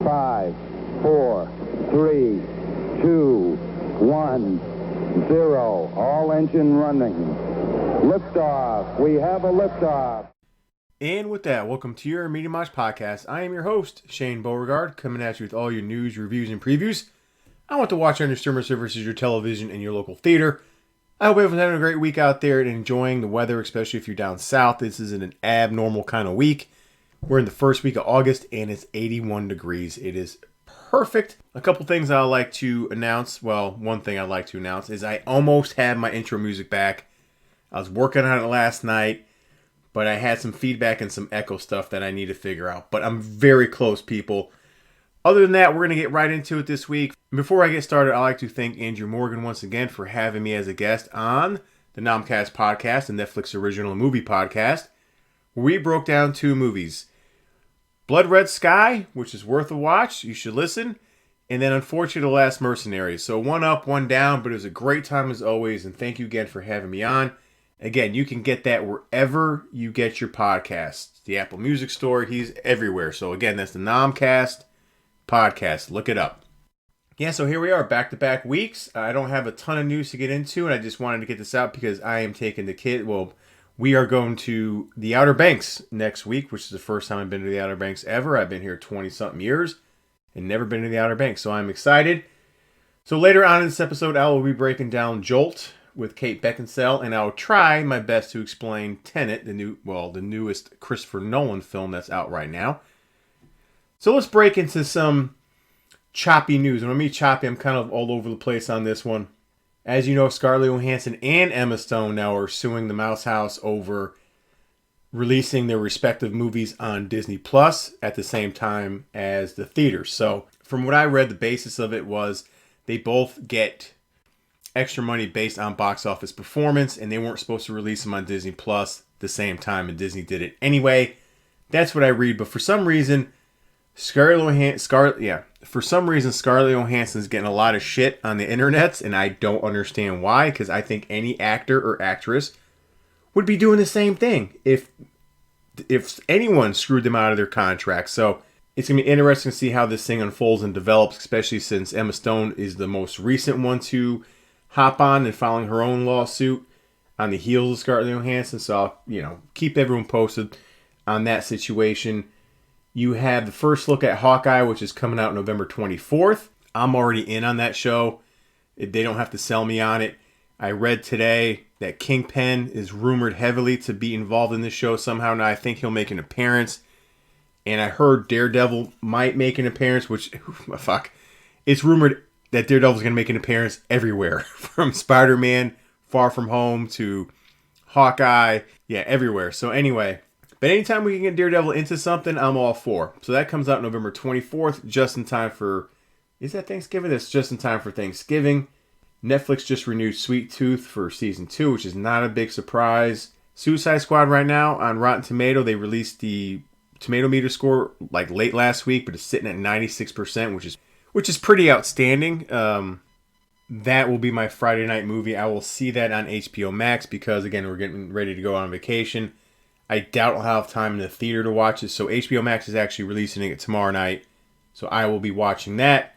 5, 4, 3, 2, 1, 0. All engine running. Liftoff. We have a liftoff. And with that, welcome to your Media Mosh Podcast. I am your host, Shane Beauregard, coming at you with all your news, reviews, and previews. I want to watch on your streamer services, your television, and your local theater. I hope everyone's having a great week out there and enjoying the weather, especially if you're down south. This isn't an abnormal kind of week. We're in the first week of August, and it's 81 degrees. It is perfect. A couple things I'd like to announce. Well, one thing I'd like to announce is I almost have my intro music back. I was working on it last night, but I had some feedback and some echo stuff that I need to figure out. But I'm very close, people. Other than that, we're going to get right into it this week. Before I get started, I'd like to thank Andrew Morgan once again for having me as a guest on the Nomcast podcast, a Netflix original movie podcast, where we broke down 2 movies. Blood Red Sky, which is worth a watch. You should listen. And then, unfortunately, The Last Mercenary. So one up, one down, but it was a great time as always. And thank you again for having me on. Again, you can get that wherever you get your podcasts. The Apple Music Store, he's everywhere. So again, that's the Nomcast podcast. Look it up. Yeah, so here we are, back-to-back weeks. I don't have a ton of news to get into, and I just wanted to get this out because I am taking the kid. Well, we are going to the Outer Banks next week, which is the first time I've been to the Outer Banks ever. I've been here 20-something years and never been to the Outer Banks, so I'm excited. So later on in this episode, I will be breaking down Jolt with Kate Beckinsale, and I'll try my best to explain Tenet, the newest Christopher Nolan film that's out right now. So let's break into some choppy news. When I mean choppy, I'm kind of all over the place on this one. As you know, Scarlett Johansson and Emma Stone now are suing the Mouse House over releasing their respective movies on Disney Plus at the same time as the theaters. So from what I read, the basis of it was they both get extra money based on box office performance, and they weren't supposed to release them on Disney Plus the same time, and Disney did it anyway. That's what I read, but for some reason, Scarlett Johansson's getting a lot of shit on the internets, and I don't understand why, because I think any actor or actress would be doing the same thing if anyone screwed them out of their contract. So it's going to be interesting to see how this thing unfolds and develops, especially since Emma Stone is the most recent one to hop on and filing her own lawsuit on the heels of Scarlett Johansson. So I'll, keep everyone posted on that situation. You have the first look at Hawkeye, which is coming out November 24th. I'm already in on that show. They don't have to sell me on it. I read today that Kingpin is rumored heavily to be involved in this show somehow. Now I think he'll make an appearance. And I heard Daredevil might make an appearance, which, fuck. It's rumored that Daredevil's going to make an appearance everywhere. From Spider-Man, Far From Home, to Hawkeye. Yeah, everywhere. So anyway, but anytime we can get Daredevil into something, I'm all for. So that comes out November 24th, just in time for... Is that Thanksgiving? That's just in time for Thanksgiving. Netflix just renewed Sweet Tooth for Season 2, which is not a big surprise. Suicide Squad right now on Rotten Tomato, they released the tomato meter score like late last week, but it's sitting at 96%, which is pretty outstanding. That will be my Friday night movie. I will see that on HBO Max because, again, we're getting ready to go on vacation. I doubt I'll have time in the theater to watch it, so HBO Max is actually releasing it tomorrow night, so I will be watching that.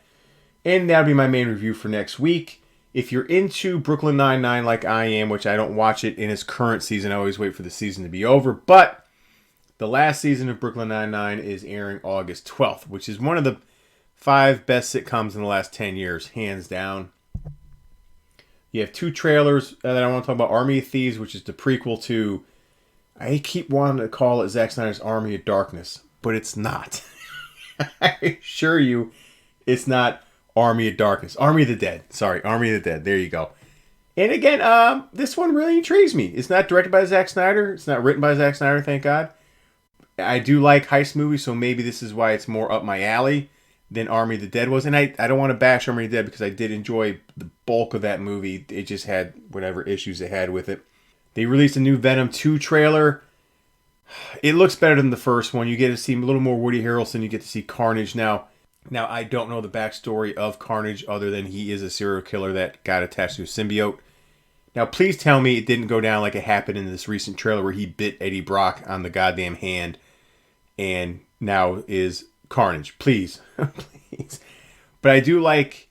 And that'll be my main review for next week. If you're into Brooklyn Nine-Nine like I am, which I don't watch it in its current season, I always wait for the season to be over, but the last season of Brooklyn Nine-Nine is airing August 12th, which is one of the 5 best sitcoms in the last 10 years, hands down. You have 2 trailers that I want to talk about. Army of Thieves, which is the prequel to... I keep wanting to call it Zack Snyder's Army of Darkness, but it's not. I assure you, it's not Army of Darkness. Army of the Dead. Sorry, Army of the Dead. There you go. And again, this one really intrigues me. It's not directed by Zack Snyder. It's not written by Zack Snyder, thank God. I do like heist movies, so maybe this is why it's more up my alley than Army of the Dead was. And I don't want to bash Army of the Dead because I did enjoy the bulk of that movie. It just had whatever issues it had with it. They released a new Venom 2 trailer. It looks better than the first one. You get to see a little more Woody Harrelson. You get to see Carnage. Now I don't know the backstory of Carnage other than he is a serial killer that got attached to a symbiote. Now, please tell me it didn't go down like it happened in this recent trailer where he bit Eddie Brock on the goddamn hand and now is Carnage, please. Please. But I do like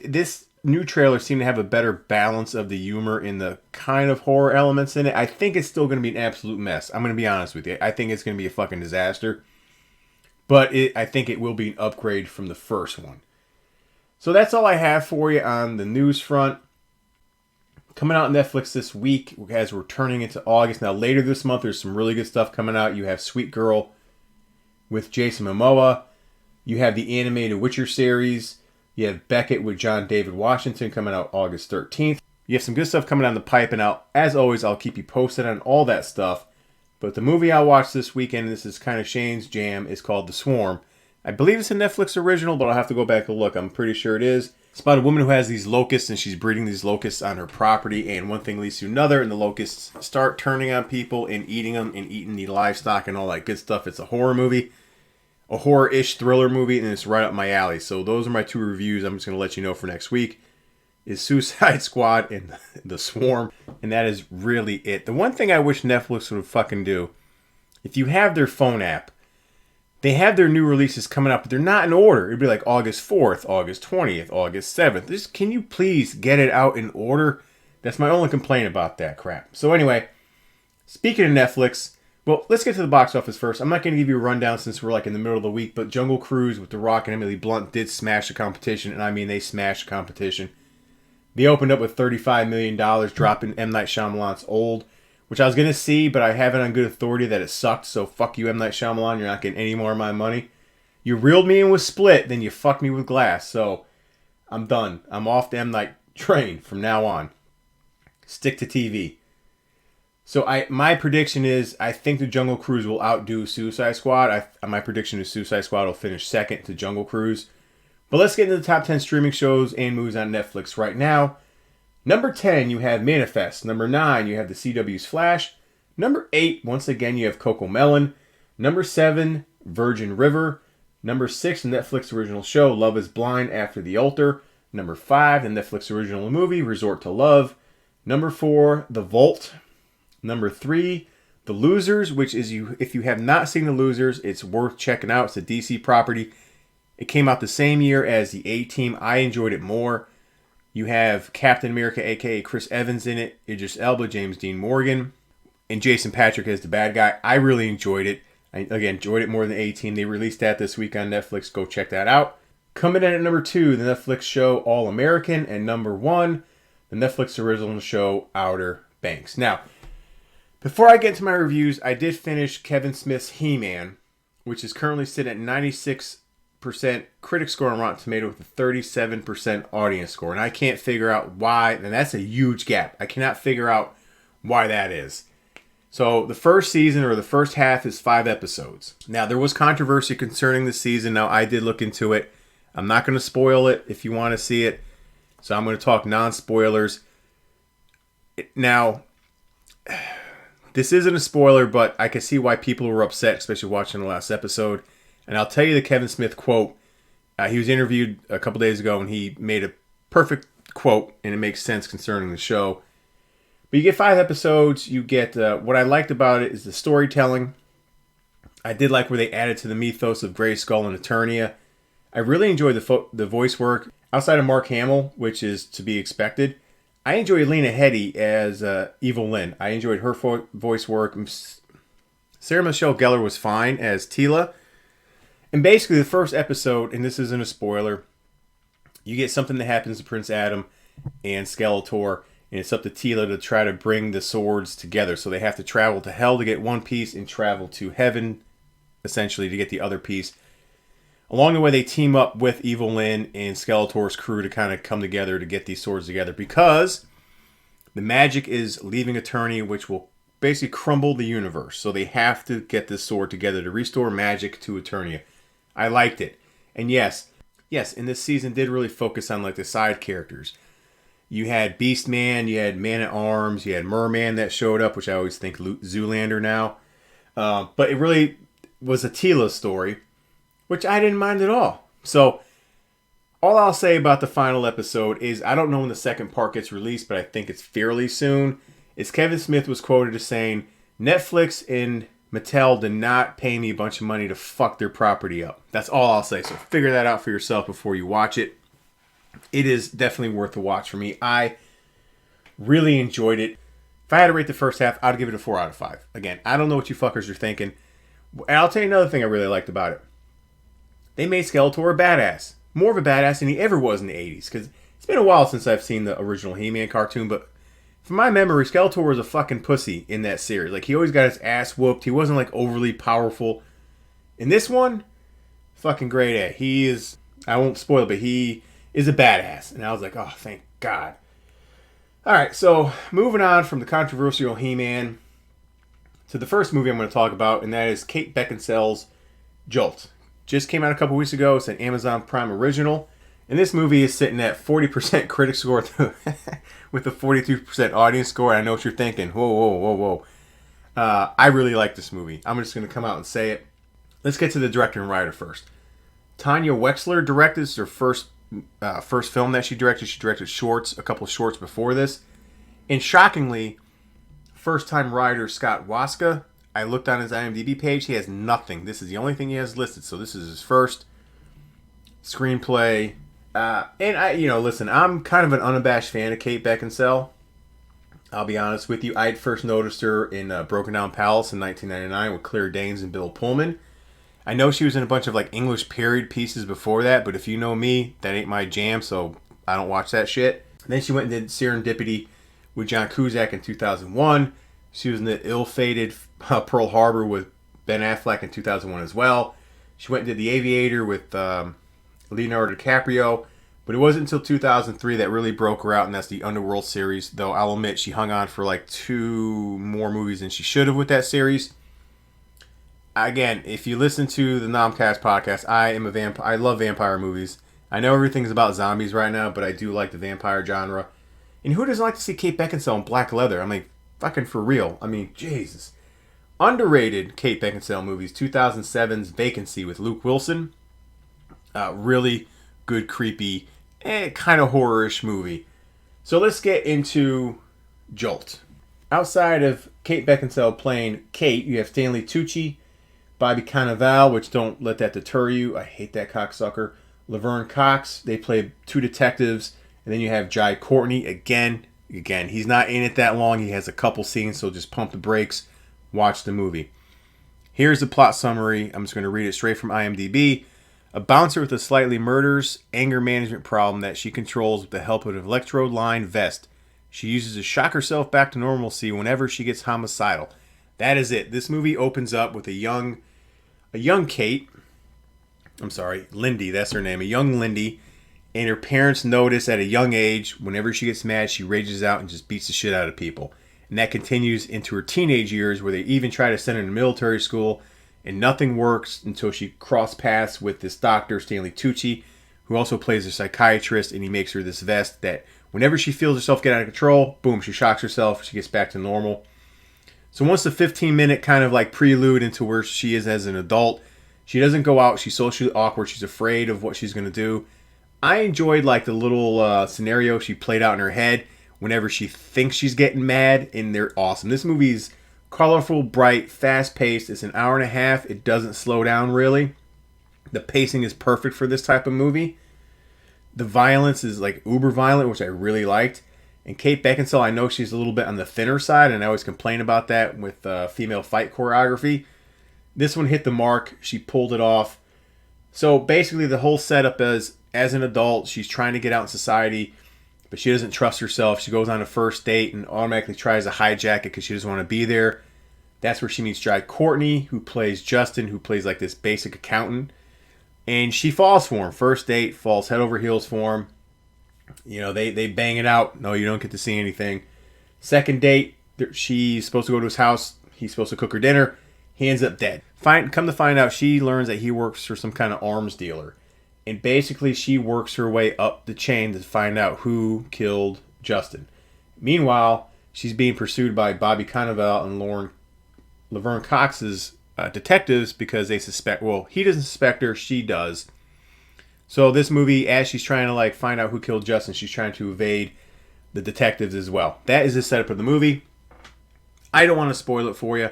this new trailer seemed to have a better balance of the humor in the kind of horror elements in it. I think it's still going to be an absolute mess. I'm going to be honest with you. I think it's going to be a fucking disaster. But I think it will be an upgrade from the first one. So that's all I have for you on the news front. Coming out on Netflix this week as we're turning into August. Now later this month there's some really good stuff coming out. You have Sweet Girl with Jason Momoa. You have the animated Witcher series. You have Beckett with John David Washington coming out August 13th. You have some good stuff coming down the pipe, and as always, I'll keep you posted on all that stuff. But the movie I watched this weekend, this is kind of Shane's jam, is called The Swarm. I believe it's a Netflix original, but I'll have to go back and look. I'm pretty sure it is. It's about a woman who has these locusts, and she's breeding these locusts on her property, and one thing leads to another, and the locusts start turning on people and eating them and eating the livestock and all that good stuff. It's a horror movie. A horror-ish thriller movie, and it's right up my alley. So those are my two reviews. I'm just going to let you know for next week. Is Suicide Squad and The Swarm. And that is really it. The one thing I wish Netflix would fucking do, if you have their phone app, they have their new releases coming up, but they're not in order. It'd be like August 4th, August 20th, August 7th. Just, can you please get it out in order? That's my only complaint about that crap. So anyway, speaking of Netflix... Well, let's get to the box office first. I'm not going to give you a rundown since we're like in the middle of the week, but Jungle Cruise with The Rock and Emily Blunt did smash the competition, and I mean they smashed the competition. They opened up with $35 million, dropping M. Night Shyamalan's Old, which I was going to see, but I have it on good authority that it sucked, so fuck you, M. Night Shyamalan, you're not getting any more of my money. You reeled me in with Split, then you fucked me with Glass, so I'm done. I'm off the M. Night train from now on. Stick to TV. So my prediction is I think the Jungle Cruise will outdo Suicide Squad. My prediction is Suicide Squad will finish second to Jungle Cruise. But let's get into the top 10 streaming shows and movies on Netflix right now. Number 10, you have Manifest. Number 9, you have the CW's Flash. Number 8, once again, you have Coco Melon. Number 7, Virgin River. Number 6, the Netflix original show Love is Blind After the Altar. Number 5, the Netflix original movie Resort to Love. Number 4, The Vault. Number 3, The Losers, which is if you have not seen The Losers, it's worth checking out. It's a DC property. It came out the same year as the A-Team. I enjoyed it more. You have Captain America, a.k.a. Chris Evans in it, Idris Elba, James Dean Morgan, and Jason Patric as the bad guy. I really enjoyed it. I, again, enjoyed it more than A-Team. They released that this week on Netflix. Go check that out. Coming in at number 2, the Netflix show All American, and number 1, the Netflix original show Outer Banks. Now, before I get into my reviews, I did finish Kevin Smith's He-Man, which is currently sitting at 96% critic score on Rotten Tomatoes with a 37% audience score. And I can't figure out why, and that's a huge gap. I cannot figure out why that is. So the first season, or the first half, is 5 episodes. Now, there was controversy concerning the season. Now, I did look into it. I'm not going to spoil it if you want to see it. So I'm going to talk non-spoilers. Now... This isn't a spoiler, but I can see why people were upset, especially watching the last episode. And I'll tell you the Kevin Smith quote. He was interviewed a couple days ago, and he made a perfect quote, and it makes sense concerning the show. But you get 5 episodes. You get what I liked about it is the storytelling. I did like where they added to the mythos of Grayskull and Eternia. I really enjoyed the voice work. Outside of Mark Hamill, which is to be expected, I enjoyed Lena Headey as Evil Lynn. I enjoyed her voice work. Sarah Michelle Gellar was fine as Tila. And basically the first episode, and this isn't a spoiler, you get something that happens to Prince Adam and Skeletor, and it's up to Tila to try to bring the swords together. So they have to travel to hell to get one piece and travel to heaven, essentially, to get the other piece. Along the way, they team up with Evil Lynn and Skeletor's crew to kind of come together to get these swords together, because the magic is leaving Eternia, which will basically crumble the universe. So they have to get this sword together to restore magic to Eternia. I liked it. And yes, in this season did really focus on like the side characters. You had Beastman, you had Man-at-Arms, you had Merman that showed up, which I always think Zoolander now. But it really was a Tila story, which I didn't mind at all. So, all I'll say about the final episode is, I don't know when the second part gets released, but I think it's fairly soon, is Kevin Smith was quoted as saying, Netflix and Mattel did not pay me a bunch of money to fuck their property up. That's all I'll say. So figure that out for yourself before you watch it. It is definitely worth a watch for me. I really enjoyed it. If I had to rate the first half, I'd give it a 4 out of 5. Again, I don't know what you fuckers are thinking. And I'll tell you another thing I really liked about it. They made Skeletor a badass. More of a badass than he ever was in the 80s. Because it's been a while since I've seen the original He-Man cartoon. But from my memory, Skeletor was a fucking pussy in that series. Like, he always got his ass whooped. He wasn't, like, overly powerful. In this one, fucking grade A. He is, I won't spoil it, but he is a badass. And I was like, oh, thank God. Alright, so moving on from the controversial He-Man to the first movie I'm going to talk about, and that is Kate Beckinsale's Jolt. Just came out a couple weeks ago. It's an Amazon Prime original. And this movie is sitting at 40% critic score with a 42% audience score. I know what you're thinking. Whoa. I really like this movie. I'm just going to come out and say it. Let's get to the director and writer first. Tanya Wexler directed. This is her first film that she directed. She directed shorts, a couple of shorts before this. And shockingly, first-time writer Scott Waska, I looked on his IMDb page. He has nothing. This is the only thing he has listed. So this is his first screenplay. And listen, I'm kind of an unabashed fan of Kate Beckinsale. I'll be honest with you. I had first noticed her in Broken Down Palace in 1999 with Claire Danes and Bill Pullman. I know she was in a bunch of like English period pieces before that, but if you know me, that ain't my jam, so I don't watch that shit. And then she went and did Serendipity with John Cusack in 2001. She was in the ill-fated Pearl Harbor with Ben Affleck in 2001 as well. She went and did The Aviator with Leonardo DiCaprio, but it wasn't until 2003 that really broke her out, and that's the Underworld series, though I'll admit she hung on for like 2 more movies than she should have with that series. Again, if you listen to the Nomcast podcast, I am a vampire. I love vampire movies. I know everything's about zombies right now, but I do like the vampire genre. And who doesn't like to see Kate Beckinsale in black leather? I mean, fucking for real. I mean, Jesus. Underrated Kate Beckinsale movies. 2007's Vacancy with Luke Wilson. Really good, creepy, kind of horror-ish movie. So let's get into Jolt. Outside of Kate Beckinsale playing Kate, you have Stanley Tucci, Bobby Cannavale, which don't let that deter you. I hate that cocksucker. Laverne Cox, they play 2 detectives. And then you have Jai Courtney. Again, he's not in it that long. He has a couple scenes, so just pump the brakes. Watch the movie. Here's the plot summary. I'm just going to read it straight from IMDb. A bouncer with a slightly murderous anger management problem that she controls with the help of an electrode-lined vest. She uses to shock herself back to normalcy whenever she gets homicidal. That is it. This movie opens up with a young Kate. I'm sorry, Lindy, that's her name. A young Lindy. And her parents notice at a young age, whenever she gets mad, she rages out and just beats the shit out of people. And that continues into her teenage years, where they even try to send her to military school. And nothing works until she cross paths with this doctor, Stanley Tucci, who also plays a psychiatrist. And he makes her this vest that whenever she feels herself get out of control, boom, she shocks herself. She gets back to normal. So once the 15-minute kind of like prelude into where she is as an adult, she doesn't go out. She's socially awkward. She's afraid of what she's going to do. I enjoyed like the little scenario she played out in her head whenever she thinks she's getting mad, and they're awesome. This movie's colorful, bright, fast-paced. It's an hour and a half. It doesn't slow down really. The pacing is perfect for this type of movie. The violence is like uber violent, which I really liked. And Kate Beckinsale, I know she's a little bit on the thinner side, and I always complain about that with female fight choreography. This one hit the mark. She pulled it off. So basically the whole setup is, as an adult, she's trying to get out in society, but she doesn't trust herself. She goes on a first date and automatically tries to hijack it because she doesn't want to be there. That's where she meets Jai Courtney, who plays Justin, who plays like this basic accountant. And she falls for him. First date, falls head over heels for him. You know, they bang it out. No, you don't get to see anything. Second date, she's supposed to go to his house. He's supposed to cook her dinner. He ends up dead. Come to find out, she learns that he works for some kind of arms dealer. And basically, she works her way up the chain to find out who killed Justin. Meanwhile, she's being pursued by Bobby Cannavale and Laverne Cox's detectives because they suspect, well, he doesn't suspect her, she does. So this movie, as she's trying to like find out who killed Justin, she's trying to evade the detectives as well. That is the setup of the movie. I don't want to spoil it for you.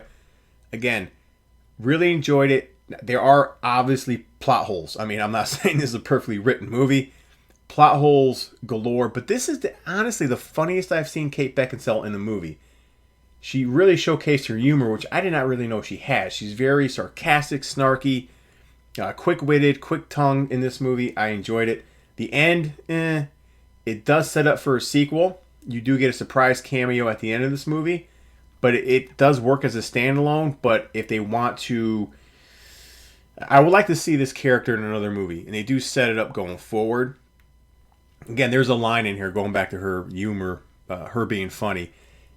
Again, Really enjoyed it. There are obviously plot holes. I mean, I'm not saying this is a perfectly written movie. Plot holes galore, but this is honestly the funniest I've seen Kate Beckinsale in a movie. She really showcased her humor, which I did not really know she has. She's very sarcastic, snarky, quick-witted, quick-tongued in this movie. I enjoyed it. The end, it does set up for a sequel. You do get a surprise cameo at the end of this movie, but it does work as a standalone. But if they want to, I would like to see this character in another movie, and they do set it up going forward. Again, there's a line in here going back to her humor, her being funny.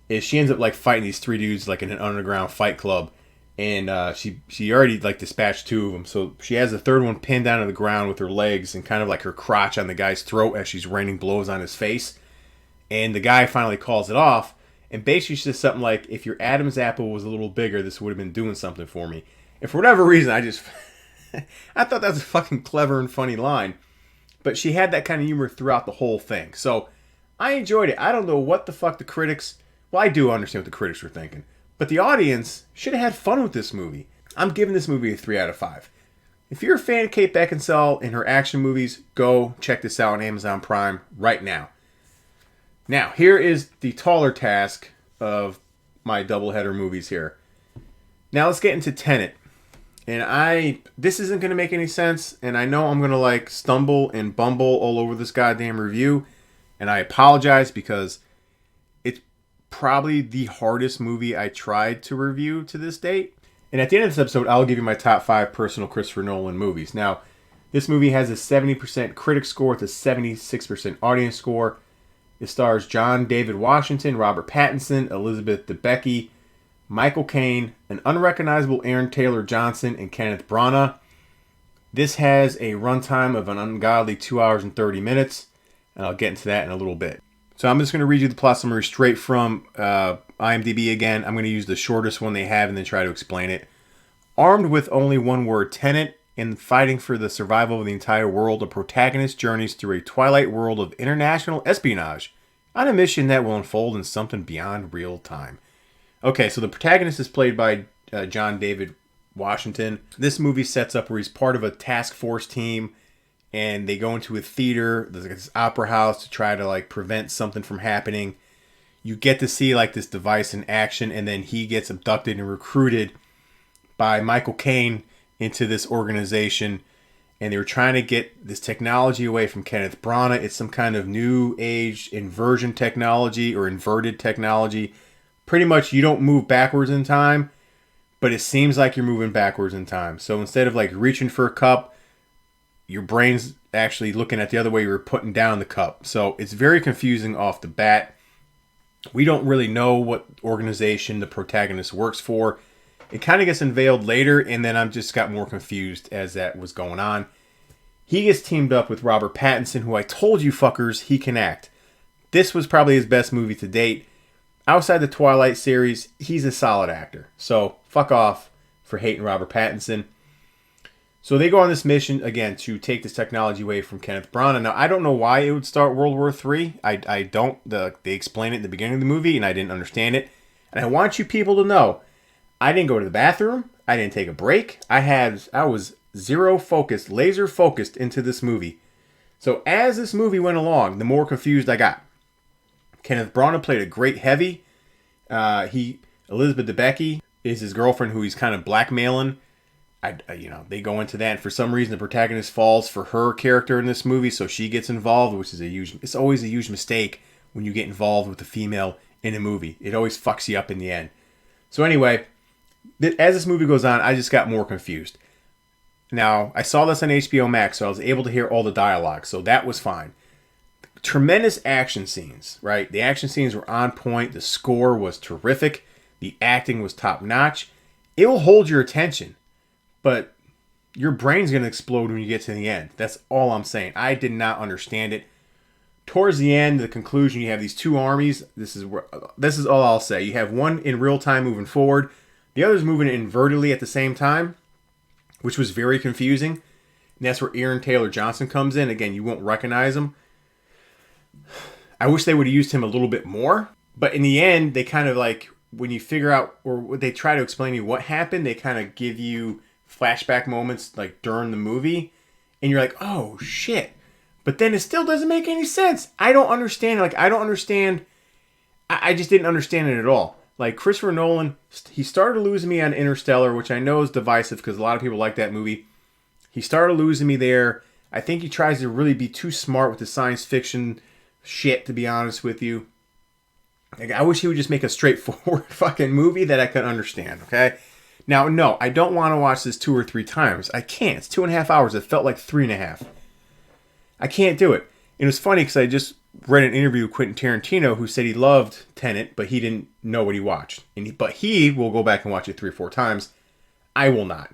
Is she ends up like fighting these three dudes like in an underground fight club, and she already like dispatched two of them, so she has the third one pinned down to the ground with her legs and kind of like her crotch on the guy's throat as she's raining blows on his face, and the guy finally calls it off, and basically she says something like, "If your Adam's apple was a little bigger, this would have been doing something for me." And for whatever reason, I just I thought that was a fucking clever and funny line, but she had that kind of humor throughout the whole thing, so I enjoyed it. I don't know what the fuck the critics. Well, I do understand what the critics were thinking. But the audience should have had fun with this movie. I'm giving this movie a 3 out of 5. If you're a fan of Kate Beckinsale and her action movies, go check this out on Amazon Prime right now. Now, here is the taller task of my doubleheader movies here. Now, let's get into Tenet. And this isn't going to make any sense, and I know I'm going to like stumble and bumble all over this goddamn review, and I apologize because probably the hardest movie I tried to review to this date. And at the end of this episode, I'll give you my top 5 personal Christopher Nolan movies. Now, this movie has a 70% critic score with a 76% audience score. It stars John David Washington, Robert Pattinson, Elizabeth Debicki, Michael Caine, an unrecognizable Aaron Taylor Johnson, and Kenneth Branagh. This has a runtime of an ungodly 2 hours and 30 minutes, and I'll get into that in a little bit. So I'm just going to read you the plot summary straight from IMDb again. I'm going to use the shortest one they have and then try to explain it. Armed with only one word, Tenet, and fighting for the survival of the entire world, a protagonist journeys through a twilight world of international espionage on a mission that will unfold in something beyond real time. Okay, so the protagonist is played by John David Washington. This movie sets up where he's part of a task force team, and they go into a theater, there's like this opera house, to try to like prevent something from happening. You get to see like this device in action, and then he gets abducted and recruited by Michael Caine into this organization, and they were trying to get this technology away from Kenneth Branagh. It's some kind of new age inversion technology or inverted technology. Pretty much you don't move backwards in time, but it seems like you're moving backwards in time. So instead of like reaching for a cup, your brain's actually looking at the other way you were putting down the cup. So it's very confusing off the bat. We don't really know what organization the protagonist works for. It kind of gets unveiled later, and then I'm just got more confused as that was going on. He gets teamed up with Robert Pattinson, who I told you fuckers he can act. This was probably his best movie to date. Outside the Twilight series, he's a solid actor. So fuck off for hating Robert Pattinson. So they go on this mission, again, to take this technology away from Kenneth Branagh. Now, I don't know why it would start World War III. I don't. They explain it in the beginning of the movie, and I didn't understand it. And I want you people to know, I didn't go to the bathroom. I didn't take a break. I was zero focused, laser focused into this movie. So as this movie went along, the more confused I got. Kenneth Branagh played a great heavy. Elizabeth Debicki is his girlfriend, who he's kind of blackmailing. They go into that, and for some reason the protagonist falls for her character in this movie, so she gets involved, which is it's always a huge mistake when you get involved with a female in a movie. It always fucks you up in the end. So anyway, as this movie goes on, I just got more confused. Now, I saw this on HBO Max, so I was able to hear all the dialogue, so that was fine. Tremendous action scenes, right? The action scenes were on point. The score was terrific. The acting was top notch. It will hold your attention. But your brain's going to explode when you get to the end. That's all I'm saying. I did not understand it. Towards the end, the conclusion, you have these two armies. This is all I'll say. You have one in real time moving forward. The other's moving invertedly at the same time, which was very confusing. And that's where Aaron Taylor Johnson comes in. Again, you won't recognize him. I wish they would have used him a little bit more. But in the end, they kind of like when you figure out, or they try to explain to you what happened, they kind of give you flashback moments like during the movie, and you're like, oh shit. But then it still doesn't make any sense. I don't understand. Like, I don't understand. I just didn't understand it at all. Like, Christopher Nolan, he started losing me on Interstellar, which I know is divisive because a lot of people like that movie. He started losing me there. I think he tries to really be too smart with the science fiction shit, to be honest with you. Like, I wish he would just make a straightforward fucking movie that I could understand, okay? Now, no, I don't want to watch this 2 or 3 times. I can't. It's 2.5 hours. It felt like 3.5. I can't do it. And it was funny because I just read an interview with Quentin Tarantino who said he loved Tenet, but he didn't know what he watched. But he will go back and watch it 3 or 4 times. I will not.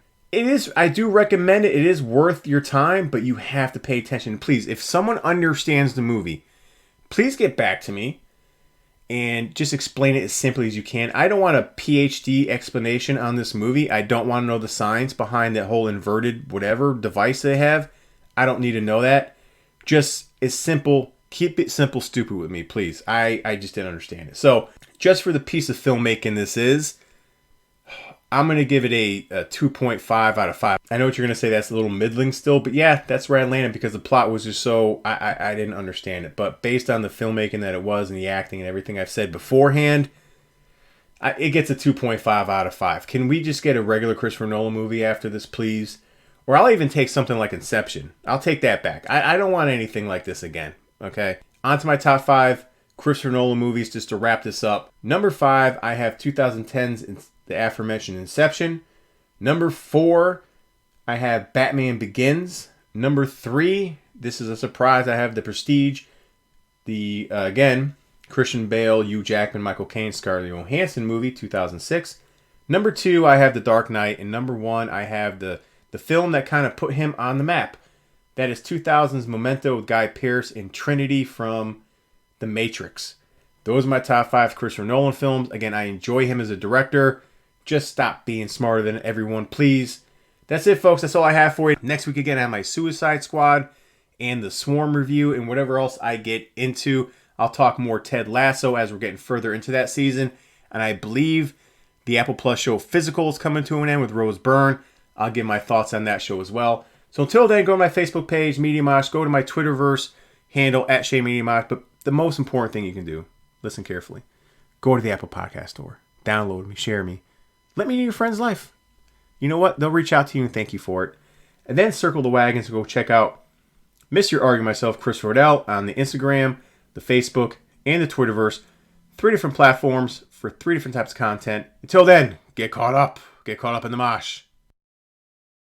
I do recommend it. It is worth your time, but you have to pay attention. Please, if someone understands the movie, please get back to me and just explain it as simply as you can. I don't want a PhD explanation on this movie. I don't want to know the science behind that whole inverted whatever device they have. I don't need to know that. Just as simple. Keep it simple, stupid with me, please. I just didn't understand it. So, just for the piece of filmmaking this is, I'm going to give it a 2.5 out of 5. I know what you're going to say, that's a little middling still, but yeah, that's where I landed because the plot was just so, I didn't understand it. But based on the filmmaking that it was and the acting and everything I've said beforehand, it gets a 2.5 out of 5. Can we just get a regular Christopher Nolan movie after this, please? Or I'll even take something like Inception. I'll take that back. I don't want anything like this again. Okay, on to my top 5 Christopher Nolan movies just to wrap this up. Number 5, I have 2010's the aforementioned Inception. Number 4, I have Batman Begins. Number 3, this is a surprise, I have The Prestige. The, again, Christian Bale, Hugh Jackman, Michael Caine, Scarlett Johansson movie, 2006. Number 2, I have The Dark Knight. And number 1, I have the film that kind of put him on the map. That is 2000's Memento with Guy Pearce and Trinity from The Matrix. Those are my top 5 Christopher Nolan films. Again, I enjoy him as a director. Just stop being smarter than everyone, please. That's it, folks. That's all I have for you. Next week, again, I have my Suicide Squad and the Swarm review and whatever else I get into. I'll talk more Ted Lasso as we're getting further into that season. And I believe the Apple Plus show Physical is coming to an end with Rose Byrne. I'll give my thoughts on that show as well. So until then, go to my Facebook page, Media Mosh. Go to my Twitterverse handle, @ShayMediaMosh. But the most important thing you can do, listen carefully, go to the Apple Podcast Store. Download me, share me. Let me know your friend's life. You know what? They'll reach out to you and thank you for it. And then circle the wagons to go check out Mr. Arguing Myself, Chris Rodell, on the Instagram, the Facebook, and the Twitterverse. 3 different platforms for 3 different types of content. Until then, get caught up. Get caught up in the mosh.